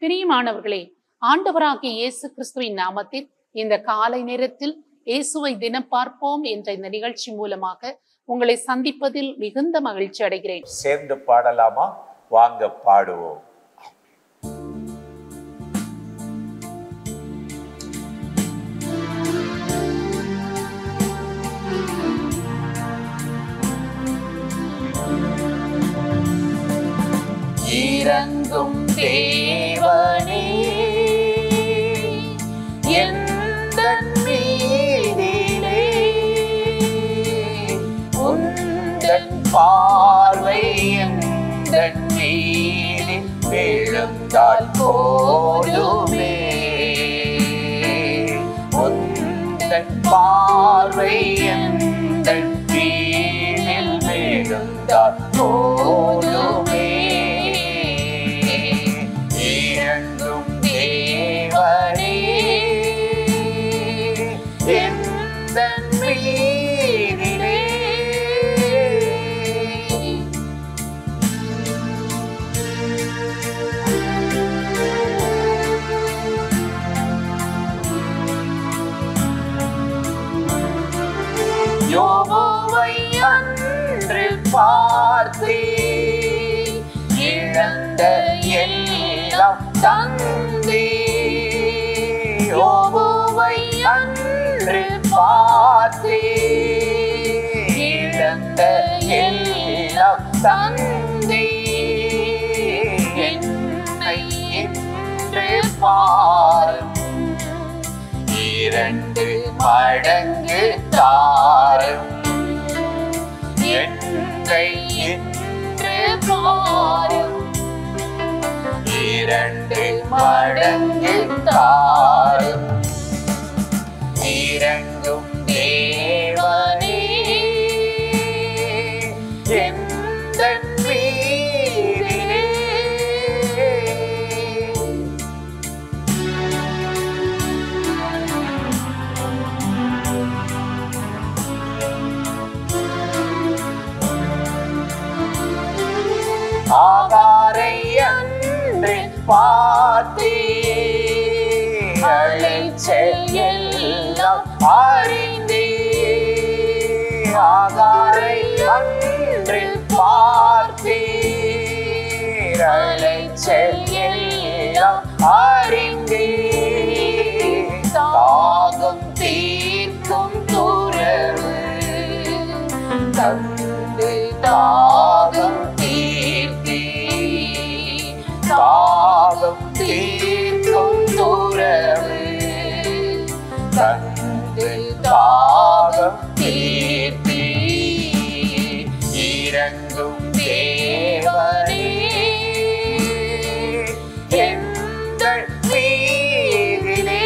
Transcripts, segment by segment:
பிரியமானவர்களே, ஆண்டவராகிய இயேசு கிறிஸ்துவின் நாமத்தில் இந்த காலை நேரத்தில் இயேசுவை தினம் பார்ப்போம் என்ற இந்த நிகழ்ச்சி மூலமாக உங்களை சந்திப்பதில் மிகுந்த மகிழ்ச்சி அடைகிறேன். சேர்ந்து பாடலாமா? வாங்க பாடுவோம். இறங்கும் தேவனே எந்தன் மீதிலே, உந்தன் பார்வை எந்தன் மீதில் விழுந்தால் போதுமே. உந்தன் பார்வை எந்தன் மீதில் விழுந்தால் போதுமே. யோபுவை அன்று பார்த்து இழந்த எல்லாம் தந்தி. யோபுவை அன்று பார்த்து இழந்த எல்லாம் தந்தி. என்னை என்று பாரும், இரண்டு மடங்கு தாரும். என்னை என்று பாரும், இரண்டு மடங்கு தாரும். இறங்கும் தேவனே எந்தன் மீதிலே. ஆகாரை அன்று பார்த்து அழைச்சல் எல்லாம் அறிந்தே. ஆகாரை அன்று பார்த்து அழைச்சல் எல்லாம் அறிந்தே. தாகம் தீர்க்கும் துறவு தந்து தாகம் தீர்த்தி. தாகம் தீர்க்கும் துறவு தந்து தாகம் தீர்த்தி. இறங்கும் தேவனே எந்தன் மீதிலே.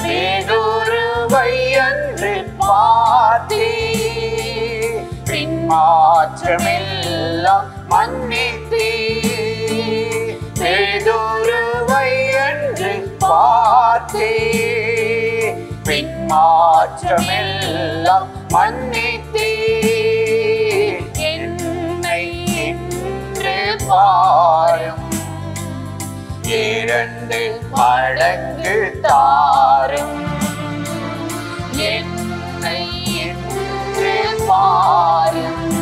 பேதுருவை அன்று பார்த்தே பின்மாற்றமெல்லாம் மன்னித்தே. பேதுருவை அன்று பார்த்தே பின்மாற்றமெல்லாம் மன்னித்தே. என்னை என்று பாரும், இரண்டு மடங்கு தாரும். என்னை என்று பாரும்,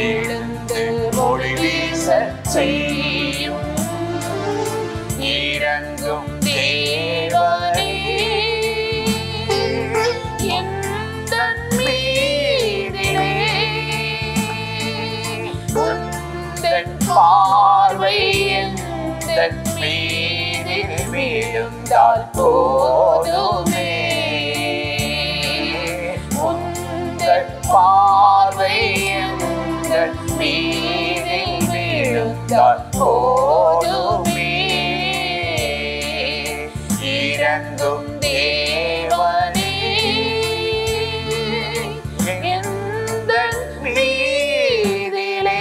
எழுந்து ஒளி வீச செய்யும். இறங்கும் தேவனே எந்தன் மீதிலே. உந்தன் பார்வை எந்தன் மீதில் விழுந்தால் போதுமே. உந்தன் பார்வை எந்தன் மீதில் விழுந்தால் போதுமே. இறங்கும் தேவனே எந்தன் மீதிலே.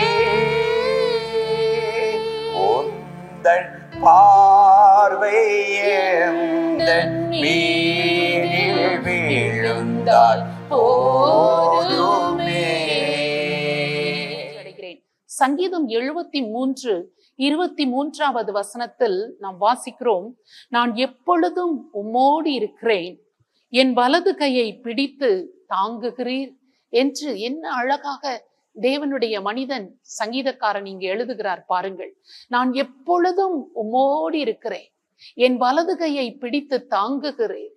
உந்தன் பார்வை எந்தன் மீதில் விழுந்தால் போதுமே. சங்கீதம் 73:23 வசனத்தில் நாம் வாசிக்கிறோம், நான் எப்பொழுதும் உம்மோடு இருக்கிறேன், என் வலது கையை பிடித்து தாங்குகிறீர் என்று. என்ன அழகாக தேவனுடைய மனிதன் சங்கீதக்காரன் இங்கு எழுதுகிறார் பாருங்கள். நான் எப்பொழுதும் உம்மோடு இருக்கிறேன், என் வலது கையை பிடித்து தாங்குகிறேன்.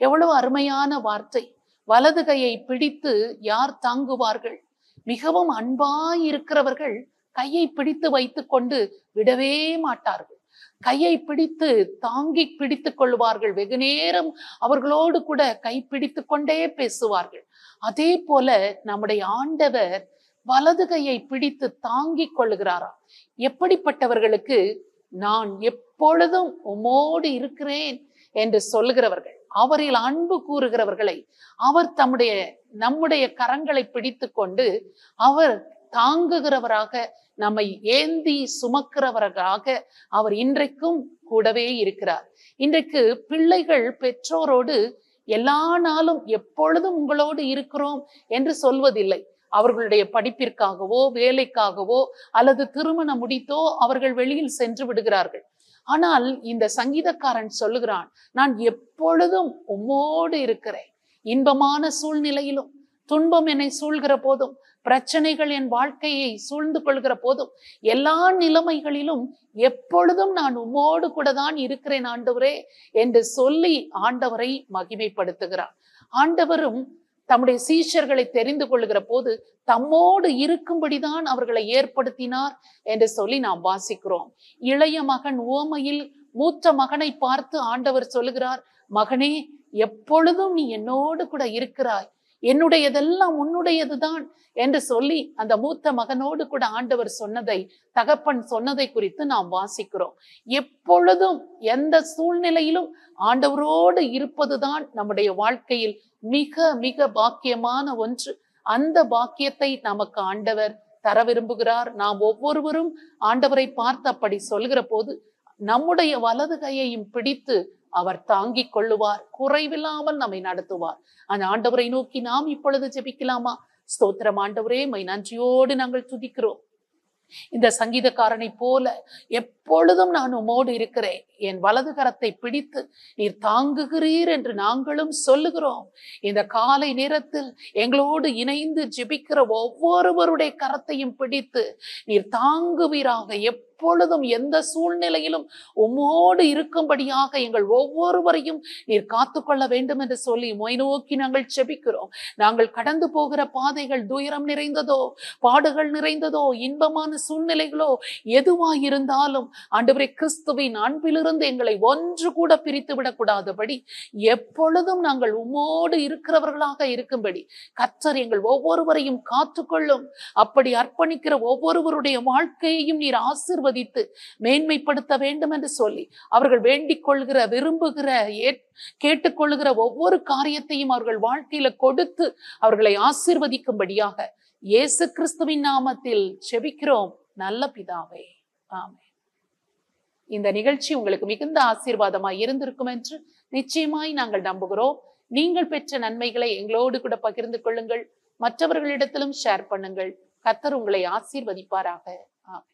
எவ்வளவு அருமையான வார்த்தை. வலது கையை பிடித்து யார் தாங்குவார்கள்? மிகவும் அன்பாய் இருக்கிறவர்கள் கையை பிடித்து வைத்துக் கொண்டு விடவே மாட்டார்கள். கையை பிடித்து தாங்கி பிடித்து கொள்வார்கள். வெகு நேரம் அவர்களோடு கூட கை பிடித்து கொண்டே பேசுவார்கள். அதே போல நம்முடைய ஆண்டவர் வலது கையை பிடித்து தாங்கி கொள்ளுகிறாராம். எப்படிப்பட்டவர்களுக்கு? நான் எப்பொழுதும் உம்மோடு இருக்கிறேன் என்று சொல்லுகிறவர்கள், அவரில் அன்பு கூறுகிறவர்களை அவர் நம்முடைய கரங்களை பிடித்து கொண்டு அவர் தாங்குகிறவராக, நம்மை ஏந்தி சுமக்கிறவராக அவர் இன்றைக்கும் கூடவே இருக்கிறார். இன்றைக்கு பிள்ளைகள் பெற்றோரோடு எல்லா நாளும் எப்பொழுதும் உங்களோடு இருக்கிறோம் என்று சொல்வதில்லை. அவர்களுடைய படிப்பிற்காகவோ வேலைக்காகவோ அல்லது திருமணம் முடித்தோ அவர்கள் வெளியில் சென்று விடுகிறார்கள். ஆனால் இந்த சங்கீதக்காரன் சொல்லுகிறான், நான் எப்பொழுதும் உம்மோடு இருக்கிறேன். இன்பமான சூழ்நிலையிலும், துன்பம் என்னை சூழ்கிற போதும், பிரச்சனைகள் என் வாழ்க்கையை சூழ்ந்து கொள்கிற போதும், எல்லா நிலைமைகளிலும் எப்பொழுதும் நான் உம்மோடு கூட தான் இருக்கிறேன் ஆண்டவரே என்று சொல்லி ஆண்டவரை மகிமைப்படுத்துகிறார். ஆண்டவரும் தம்முடைய சீஷர்களை தெரிந்து கொள்ளுகிற போது தம்மோடு இருக்கும்படிதான் அவர்களை ஏற்படுத்தினார் என்று சொல்லி நாம் வாசிக்கிறோம். இளைய மகன் உவமையில் மூத்த மகனை பார்த்து ஆண்டவர் சொல்லுகிறார், மகனே, எப்பொழுதும் நீ என்னோடு கூட இருக்கிறாய், என்னுடையதெல்லாம் உன்னுடையதுதான் என்று சொல்லி அந்த மூத்த மகனோடு கூட ஆண்டவர் சொன்னதை, தகப்பன் சொன்னதை குறித்து நாம் வாசிக்கிறோம். எப்பொழுதும் எந்த சூழ்நிலையிலும் ஆண்டவரோடு இருப்பதுதான் நம்முடைய வாழ்க்கையில் மிக மிக பாக்கியமான ஒன்று. அந்த பாக்கியத்தை நமக்கு ஆண்டவர் தர விரும்புகிறார். நாம் ஒவ்வொருவரும் ஆண்டவரை பார்த்து அப்படி சொல்கிற போது நம்முடைய வலது கையையும் பிடித்து அவர் தாங்கிக் கொள்ளுவார், குறைவில்லாமல் நம்மை நடத்துவார். அந்த ஆண்டவரை நோக்கி நாம் இப்பொழுது ஜெபிக்கலாமா? ஸ்தோத்திரம் ஆண்டவரே, மை நன்றியோடு நாங்கள் துதிக்கிறோம். இந்த சங்கீதக்காரனை போல எப்பொழுதும் நான் உம்மோடு இருக்கிறேன், என் வலது கரத்தை பிடித்து நீர் தாங்குகிறீர் என்று நாங்களும் சொல்லுகிறோம். இந்த காலை நேரத்தில் எங்களோடு இணைந்து ஜெபிக்கிற ஒவ்வொருவருடைய கரத்தையும் பிடித்து நீர் தாங்குவீராக. எப்பொழுதும் எந்த சூழ்நிலையிலும் உம்மோடு இருக்கும்படியாக எங்கள் ஒவ்வொருவரையும் நீர் காத்துக்கொள்ள வேண்டும் என்று சொல்லி மொய் நோக்கி நாங்கள் ஜெபிக்கிறோம். நாங்கள் கடந்து போகிற பாதைகள் துயரம் நிறைந்ததோ, பாடுகள் நிறைந்ததோ, இன்பமான சூழ்நிலைகளோ எதுவாயிருந்தாலும் ஆண்டவரே, கிறிஸ்துவின் அன்பிலிருந்து எங்களை ஒன்று கூட பிரித்து விடக்கூடாதபடி எப்பொழுதும் நாங்கள் உம்மோடு இருக்கிறவர்களாக இருக்கும்படி கர்த்தர் எங்கள் ஒவ்வொருவரையும் காத்துக்கொள்ளும். அப்படி அர்ப்பணிக்கிற ஒவ்வொருவருடைய வாழ்க்கையையும் நீர் ஆசீர்வதித்து மேன்மைப்படுத்த வேண்டும் என்று சொல்லி அவர்கள் வேண்டிக் கொள்கிற, விரும்புகிற, கேட்டுக்கொள்ளுகிற ஒவ்வொரு காரியத்தையும் அவர்கள் வாழ்க்கையில கொடுத்து அவர்களை ஆசீர்வதிக்கும்படியாக இயேசு கிறிஸ்துவின் நாமத்தில் செபிக்கிறோம் நல்ல பிதாவே, ஆமென். இந்த நிகழ்ச்சி உங்களுக்கு மிகுந்த ஆசீர்வாதமாய் இருந்திருக்கும் என்று நிச்சயமாய் நாங்கள் நம்புகிறோம். நீங்கள் பெற்ற நன்மைகளை எங்களோடு கூட பகிர்ந்து கொள்ளுங்கள், மற்றவர்களிடத்திலும் ஷேர் பண்ணுங்கள். கர்த்தர் உங்களை ஆசீர்வதிப்பாராக. ஆமென்.